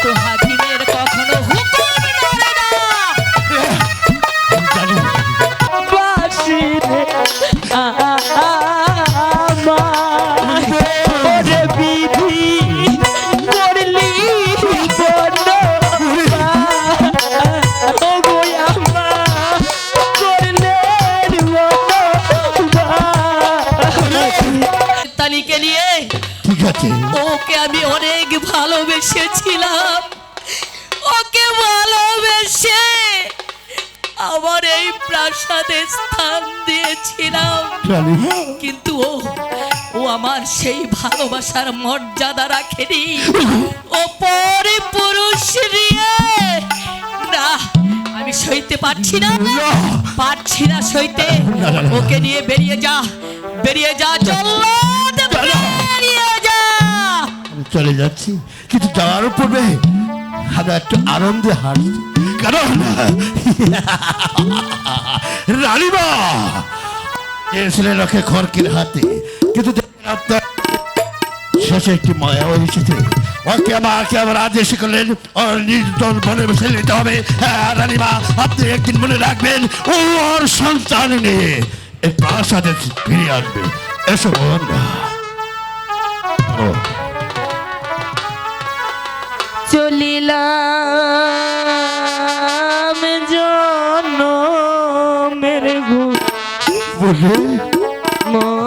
কিন্তু হাকিমের কখনো হুকুম নড়ে না। বাসি রে আমার ওরে বিধি করলি বড় ও গো আমার করলেন তালিকে নিয়ে ঠিক আছে, ওকে আমি অনেক ভালোবেসেছিলাম, ওকে ভালোবেসে আমার এই প্রাসাদে স্থান দিয়েছিলাম, কিন্তু ও আমার সেই ভালোবাসার মর্যাদা রাখেনি। ও পরে পুরুষ নিয়ে না, আমি সইতে পারছি না, পারছি না সইতে। ওকে নিয়ে বেরিয়ে যা, বেরিয়ে যা, জল্লাদ বেরিয়ে যা। চলে যাচ্ছি, কিন্তু যাওয়ার পূর্বে আমি একটু আনন্দে হাসছি, কারণ রানীমা এসেছিলেন ওকে খড়কের হাতে, কিন্তু আপনার শেষে একটি মায়া এসেছে। ওকে আমাকে আবার আদেশ করলেন ওর নির্জন বনে বসে নিতে হবে। হ্যাঁ রানীমা, আপনি একদিন মনে রাখবেন, ও ওর সন্তান নিয়ে এই প্রাসাদে ফিরে আসবে। এসো বোন। চলিলাম জনমের বলে মতো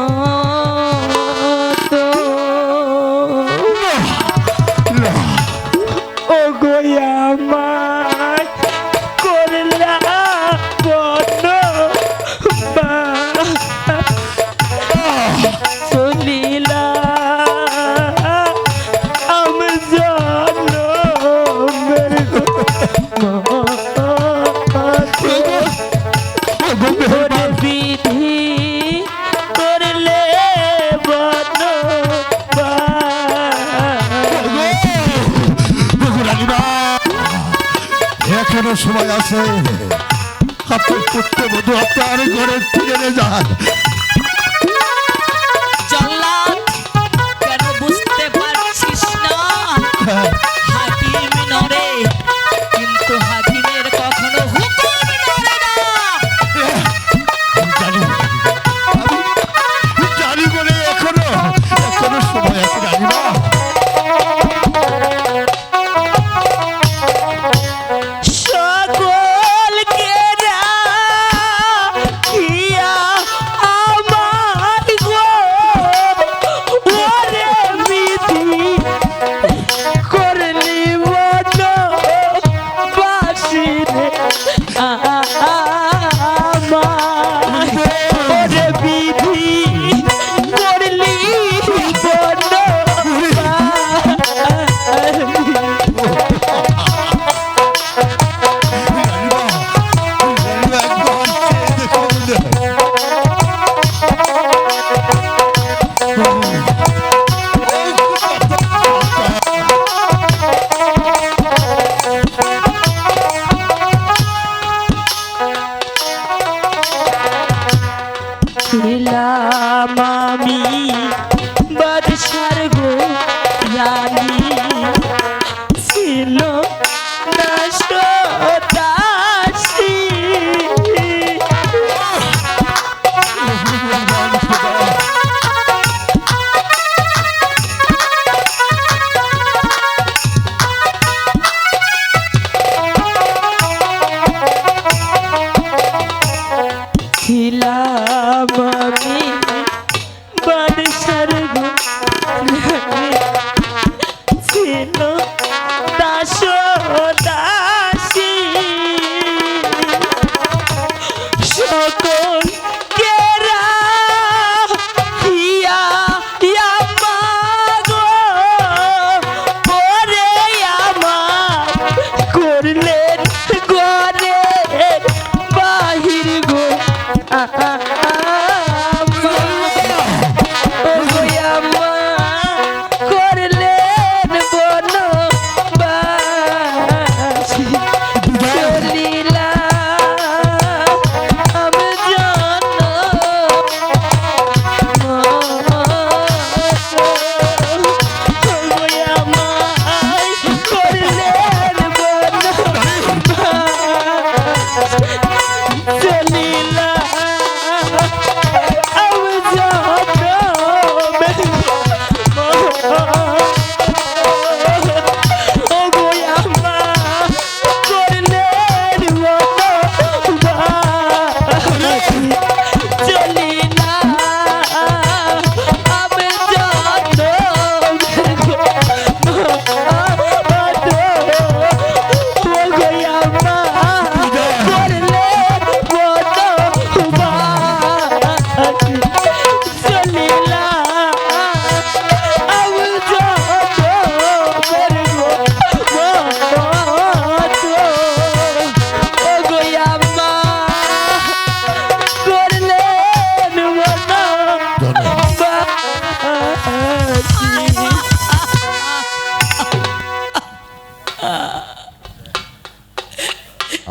ও গোয়ামায় করলা বন চলিলা এখনো সময় আছে, আপনার পুত্র বধূ আপনার ঘরে ফিরে যান। কেন বুঝতে পারছিস না? হাকিম নড়ে, কিন্তু হাকিমের কখনো হুকুম নড়ে না। জানি বলে এখনো সময় আছে রানীমা। করলি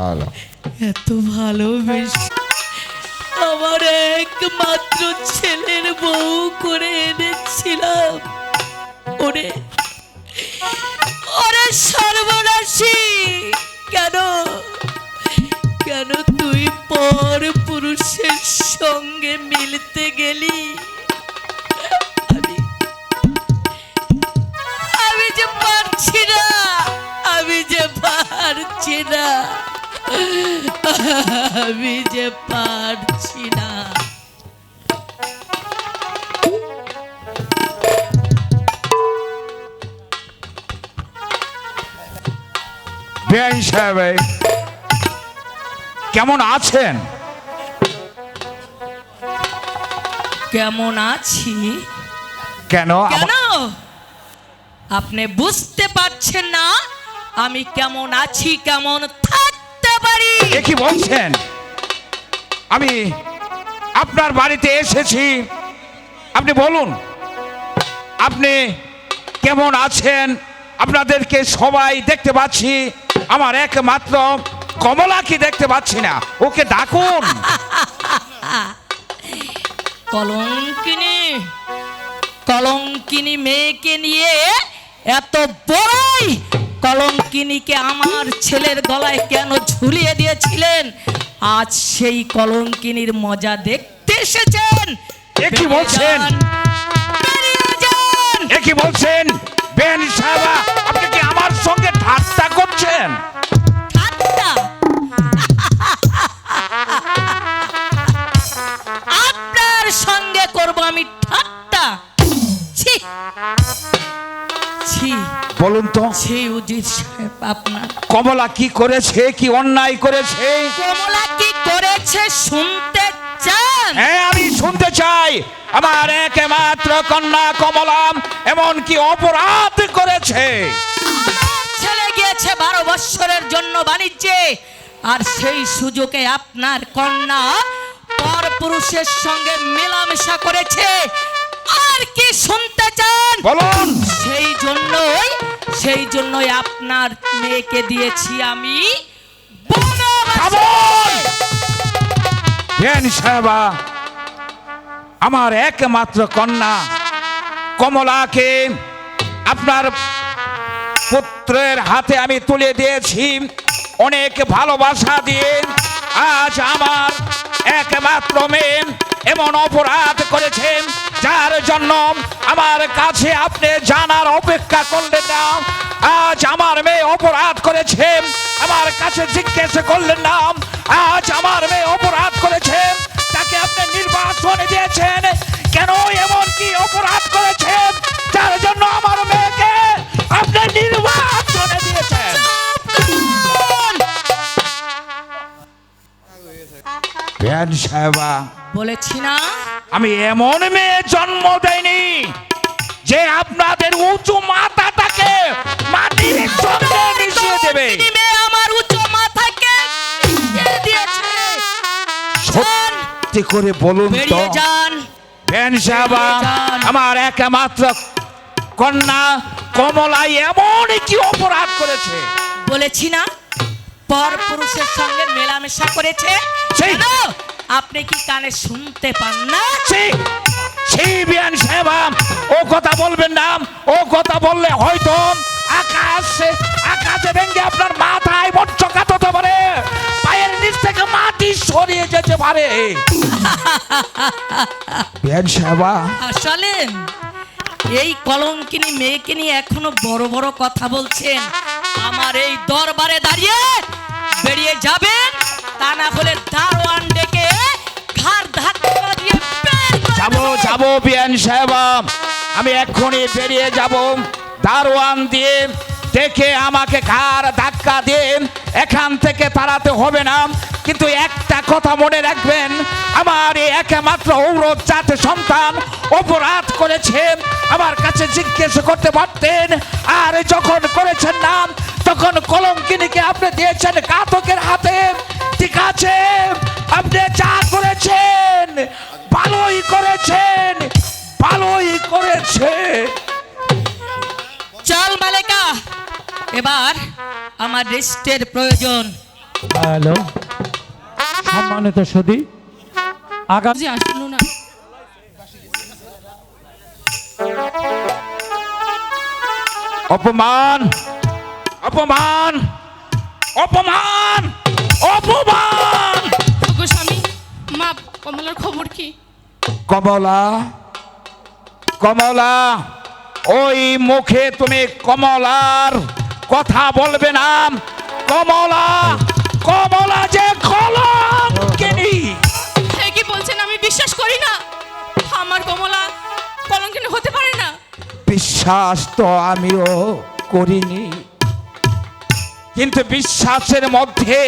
আলো এত ভালোবেসে আমার একমাত্র ছেলের বউ করে এনেছিলাম, ওরে ওরে সর্বনাশী, কেন কেন তুই পর পুরুষের সঙ্গে মিলতে গেলি? আমি যে পারছি না, আমি যে পারছি না, আমি যে পারছি না। বেআইন সাহেব কেমন আছেন? কেমন আছি? কেন কেন আপনি বুঝতে পারছেন না আমি কেমন আছি, কেমন থাকতে পারি? এ কি বলছেন? আমি আপনার বাড়িতে এসেছি, আপনি বলুন আপনি কেমন আছেন? আপনাদেরকে সবাই দেখতে পাচ্ছি, আমার একমাত্র কমলাকে দেখতে পাচ্ছি না, ওকে ডাকুন। কলঙ্কিনী কলঙ্কিনী মেয়েকে নিয়ে এত বড়ই কলঙ্কিনীকে আমার ছেলের গলায় কেন ঝুলিয়ে দিয়েছিলেন? আজ সেই কলঙ্কিনীর মজা দেখতে এসেছেন। এ কি বলছেন? বেরিয়ে যান। এ কি বলছেন বেআইন সাহেব? আপনি কি আমার সঙ্গে ঠাট্টা করছেন? ঠাট্টা? আপনার সঙ্গে করব আমি ঠাট্টা? ছি ছি বলুন তো ছি উজির সাহেব, আপনার কমলা কি করেছে, কি অন্যায় করেছে? কমলা কি করেছে শুনতে চান? হ্যাঁ, আমি শুনতে চাই। আমার একমাত্র কন্যা কমলা এমন কি অপরাধ করেছে? আমার ছেলে গিয়েছে 12 বৎসরের জন্য বাণিজ্যে, আর সেই সুযোগে আপনার কন্যা পর পুরুষের সঙ্গে মেলামেশা করেছে। আর কি শুনতে চান? বলুন। সেই জন্যই আপনার মেয়েকে দিয়েছি আমি বনবাসে। থামুন! বেআইন সাহেবা, আমার একমাত্র কন্যা কমলাকে আপনার পুত্রের হাতে আমি তুলে দিয়েছি অনেক ভালোবাসা দিয়ে। আজ আমার একমাত্র মেয়ে এমন অপরাধ করেছে, যার জন্য আমার কাছে আপনি জানার অপেক্ষা করলেন না। আজ আমার মেয়ে অপরাধ করেছে, আমার কাছে জিজ্ঞেস করলেন না। আজ আমার মেয়ে অপরাধ করেছে, তাকে আপনি নির্বাসনে দিয়েছেন। কেন এমন কি অপরাধ করেছেন যার জন্য আমার মেয়েকে আপনি নির্বাসনে দিয়েছেন? বেআইন সাহেবা, বলেছি না আমি এমন মেয়ে জন্ম দেয়নি যে আপনাদের উঁচু মাথাটাকে মাটির সঙ্গে মিশিয়ে দেবে। এই মেয়ে আমার উঁচু মাথাকে মিশিয়ে দিয়েছে। সত্যি করে বলুন তো বেরিয়ে যান। বেআইন সাহেবা, যান। আমার একমাত্র কন্যা কমলাই এমন কি অপরাধ করেছে? বলেছি না পর পুরুষের সঙ্গে মেলামেশা করেছে। সেই- কেন? আপনি কি কানে শুনতে পান না? সেই বেআইন সাহেবা, ও কথা বলবেন না। ও কথা বললে হয়তো আকাশে ভেঙে আপনার মাথায় বজ্রঘাত হতে পারে, পায়ের নিচ থেকে মাটি সরিয়ে যেতে পারে। বেআইন সাহেবা, আসলে এই কলঙ্কিনী মেয়েকে নিয়ে এখনো বড় বড় কথা বলছেন। আমার এই দরবারে দাঁড়িয়ে বেরিয়ে যাবেন, তা না হলে দারোয়ান ডেকে ঘাড় ধাক্কা দিয়ে বের করে দেব। যাবো বেআইন সাহেবা, আমি এক্ষুনি বেরিয়ে যাব। দারোয়ান দিয়ে ডেকে আমাকে ঘাড় ধাক্কা দিয়ে এখান থেকে তাড়াতে হবে না, কিন্তু একটা কথা মনে রাখবেন, আমার এই একমাত্র ঔরত জাত সন্তান অপরাধ করেছে, আমার কাছে জিজ্ঞেস করতে পারতেন। আর যখন করেছেন না, তখন কলঙ্কিনীকে আপনি দিয়েছেন ঘাতকের হাতে। ঠিক আছে, আপনি যা করেছেন ভালোই করেছেন, ভালোই করেছে। চল মালেকা, এবার আমার রেস্টের প্রয়োজন। হ্যালো সম্মানিত সুধী, আগামী যে আসলো না। অপমান অপমান অপমান অপমান! ওগো স্বামী, মা কমলার খবর কি? কমলা, কমলা, ওই মুখে তুমি কমলার কথা বলবে না। কমলা, কমলা যে কলঙ্কিনী। হে কি বলছেন? আমি বিশ্বাস করি না। আমার কমলা কলঙ্কিনী হতে পারে না। বিশ্বাস তো আমিও করিনি, কিন্তু বিশ্বাসের মধ্যে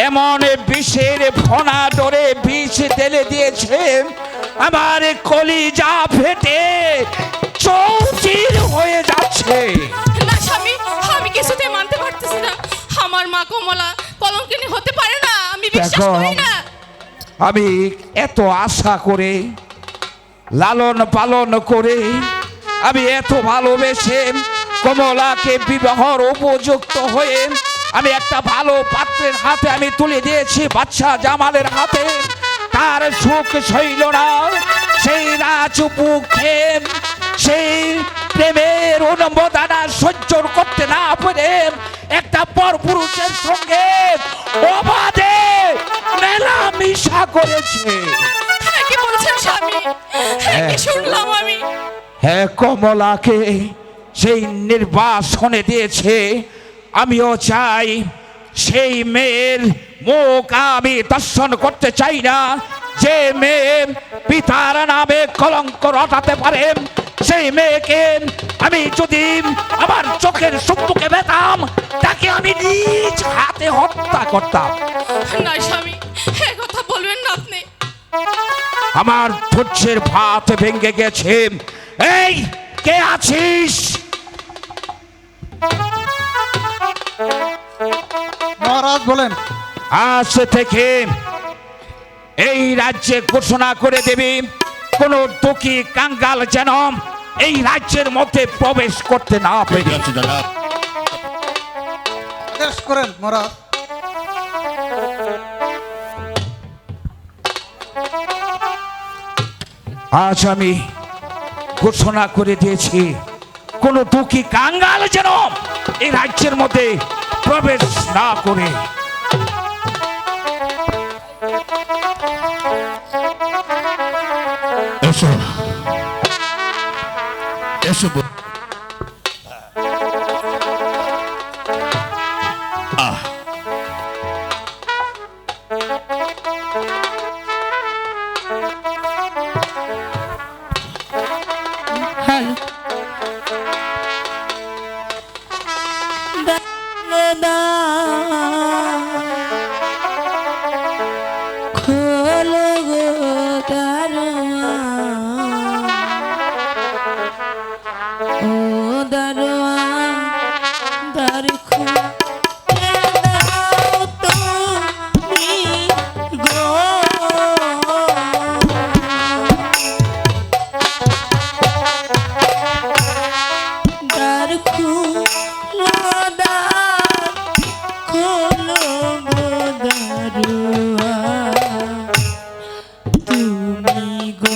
এমন বিষের ফনা ডরে বিষ ঢেলে দিয়েছে, আমার কলিজা ফেটে চৌচির হয়ে যাচ্ছে। না স্বামী, আমি কিছুতে মানতে পারতেছি না। আমার মা কমলা কলঙ্কিনী হতে পারে না। আমি বিশ্বাস দেখো, করি না। আমি এত আশা করে লালন পালন করে আমি এত ভালোবেসে কমলাকে বিবাহর উপযুক্ত হয়ে আমি একটা ভালো পাত্রের হাতে আমি তুলে দিয়েছি, বাদশা জামালের হাতে। তার সুখ সইল না, সেই রাজপুকে সেই প্রেমের অনুমোদনা সহ্য করতে না পারে একটা পরপুরুষের সঙ্গে অবাধে মেলামেশা করেছে। হ্যাঁ কি বলছেন স্বামী? হ্যাঁ কি শুনলাম আমি? হ্যাঁ, কমলাকে সেই নির্বাসনে দিয়েছে। আমিও চাই সেই মেয়ের মুখ আমি দর্শন করতে চাই না, যে মেয়ে পিতার নামে কলঙ্ক রটাতে পারে। সেই মেয়েকে আমি যদি আমার চোখের সম্মুখে পেতাম, তাকে আমি নিজ হাতে হত্যা করতাম। না স্বামী, এ কথা বলবেন না আপনি। আমার ধৈর্যের ভাত ভেঙে গেছে। এই, কে আছিস? মহারাজ বলেন। আজ থেকে এই রাজ্যে ঘোষণা করে দেবি, কোন দুঃখী কাঙ্গাল যেন এই রাজ্যের মধ্যে প্রবেশ করতে না ঠিক পারে। আছে দাদা। আদেশ করেন মহারাজ। আজ আমি ঘোষণা করে দিয়েছি, কোন দুঃখী কাঙ্গাল যেন এই রাজ্যের মধ্যে প্রবেশ না করে। এসো এসো আহ, হ্যালো দাদা, খোলো গো দারোয়ান, ও দারোয়ান, দ্বার খুলে দাও তুমি গো। দ্বার খুলো, দ্বার খোলো গো দারোয়ান, তুমি গো।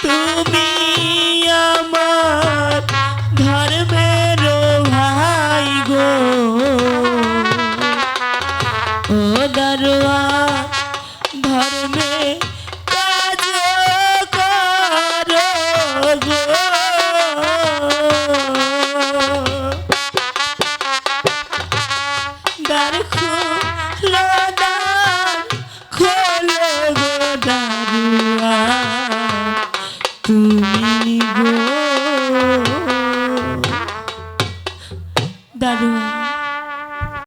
তুমি আমার ধর্মের ভাই গো, ও দরওয়া ধর্মে কাজ করো গো। দ্বার